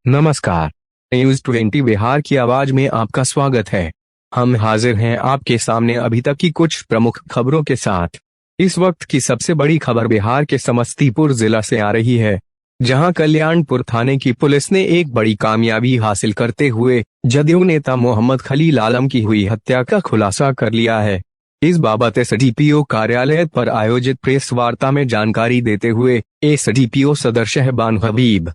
नमस्कार। न्यूज़ 20 बिहार की आवाज में आपका स्वागत है। हम हाजिर हैं आपके सामने अभी तक की कुछ प्रमुख खबरों के साथ। इस वक्त की सबसे बड़ी खबर बिहार के समस्तीपुर जिला से आ रही है, जहां कल्याणपुर थाने की पुलिस ने एक बड़ी कामयाबी हासिल करते हुए जदयू नेता मोहम्मद खलील आलम की हुई हत्या का खुलासा कर लिया है। इस बाबत एसडीपीओ कार्यालय पर आयोजित प्रेस वार्ता में जानकारी देते हुए एसडीपीओ सदर शहबान हबीब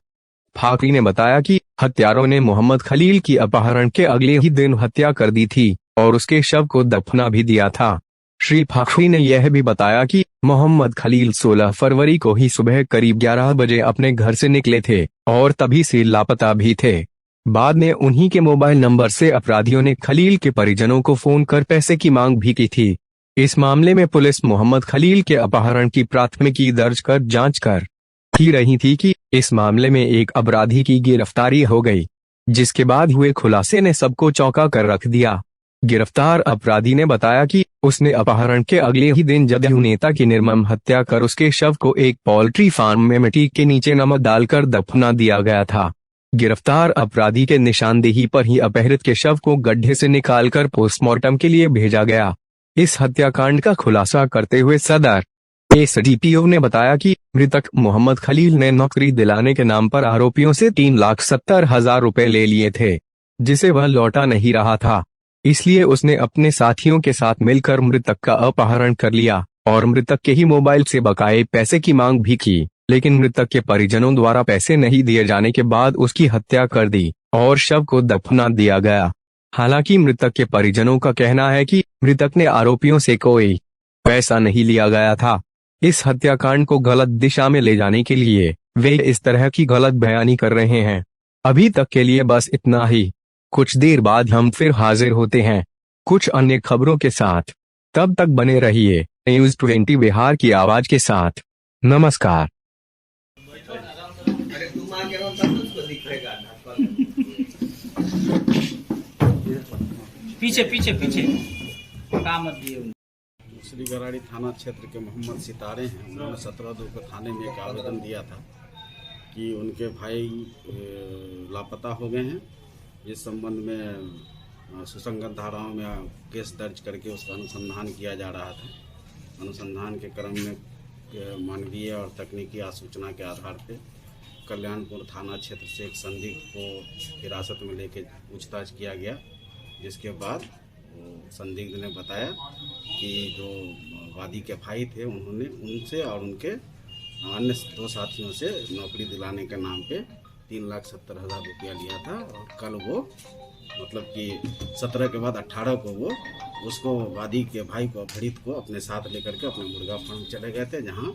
फाकरी ने बताया कि हत्यारों ने मोहम्मद खलील की अपहरण के अगले ही दिन हत्या कर दी थी और उसके शव को दफना भी दिया था। श्री फाकरी ने यह भी बताया कि मोहम्मद खलील 16 फरवरी को ही सुबह करीब 11 बजे अपने घर से निकले थे और तभी से लापता भी थे। बाद में उन्हीं के मोबाइल नंबर से अपराधियों ने खलील के परिजनों को फोन कर पैसे की मांग भी की थी। इस मामले में पुलिस मोहम्मद खलील के अपहरण की प्राथमिकी दर्ज कर जांच कर ही रही थी कि इस मामले में एक अपराधी की गिरफ्तारी हो गई, जिसके बाद हुए खुलासे ने सबको चौंका कर रख दिया। गिरफ्तार अपराधी ने बताया कि उसने अपहरण के अगले ही दिन जदयू नेता की निर्मम हत्या कर उसके शव को एक पोल्ट्री फार्म में मिट्टी के नीचे नमक डालकर दफना दिया गया था। गिरफ्तार अपराधी के निशानदेही पर ही अपहृत के शव को गड्ढे से निकालकर पोस्टमार्टम के लिए भेजा गया। इस हत्याकांड का खुलासा करते हुए सदर एसडीपीओ ने बताया कि मृतक मोहम्मद खलील ने नौकरी दिलाने के नाम पर आरोपियों से 3,70,000 रुपए ले लिए थे, जिसे वह लौटा नहीं रहा था। इसलिए उसने अपने साथियों के साथ मिलकर मृतक का अपहरण कर लिया और मृतक के ही मोबाइल से बकाये पैसे की मांग भी की, लेकिन मृतक के परिजनों द्वारा पैसे नहीं दिए जाने के बाद उसकी हत्या कर दी और शव को दफना दिया गया। हालांकि मृतक के परिजनों का कहना है कि मृतक ने आरोपियों से कोई पैसा नहीं लिया गया था। इस हत्याकांड को गलत दिशा में ले जाने के लिए वे इस तरह की गलत बयानी कर रहे हैं। अभी तक के लिए बस इतना ही। कुछ देर बाद हम फिर हाजिर होते हैं कुछ अन्य खबरों के साथ। तब तक बने रहिए न्यूज़ 20 बिहार की आवाज के साथ। नमस्कार। पीछे पीछे पीछे मत दिए। श्री गराड़ी थाना क्षेत्र के मोहम्मद सितारे हैं। उन्होंने 17/2 को थाने में एक आवेदन दिया था कि उनके भाई लापता हो गए हैं। इस संबंध में सुसंगत धाराओं में केस दर्ज करके उसका अनुसंधान किया जा रहा था। अनुसंधान के क्रम में मानवीय और तकनीकी आसूचना के आधार पर कल्याणपुर थाना क्षेत्र से एक संदिग्ध को हिरासत में लेकर पूछताछ किया गया, जिसके बाद संदिग्ध ने बताया कि जो वादी के भाई थे उन्होंने उनसे और उनके अन्य 2 साथियों से नौकरी दिलाने के नाम पे 3,70,000 रुपया लिया था और कल वो मतलब कि 17 के बाद 18 को वो उसको वादी के भाई को अपहृत को अपने साथ लेकर के अपने मुर्गा फार्म चले गए थे, जहां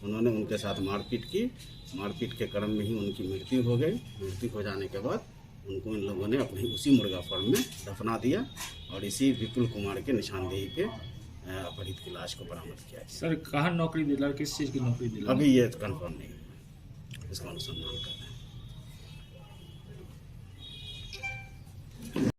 उन्होंने उनके साथ मारपीट की। मारपीट के क्रम में ही उनकी मृत्यु हो गई। मृत्यु हो जाने के बाद उनको इन लोगों ने अपने उसी मुर्गा फार्म में दफना दिया और इसी विपुल कुमार के निशानदेही पे अपहृत की लाश को बरामद किया। सर कहाँ नौकरी दिला, किस चीज़ की नौकरी दिला? अभी ये कंफर्म नहीं है, इसका अनुसंधान कर रहे हैं।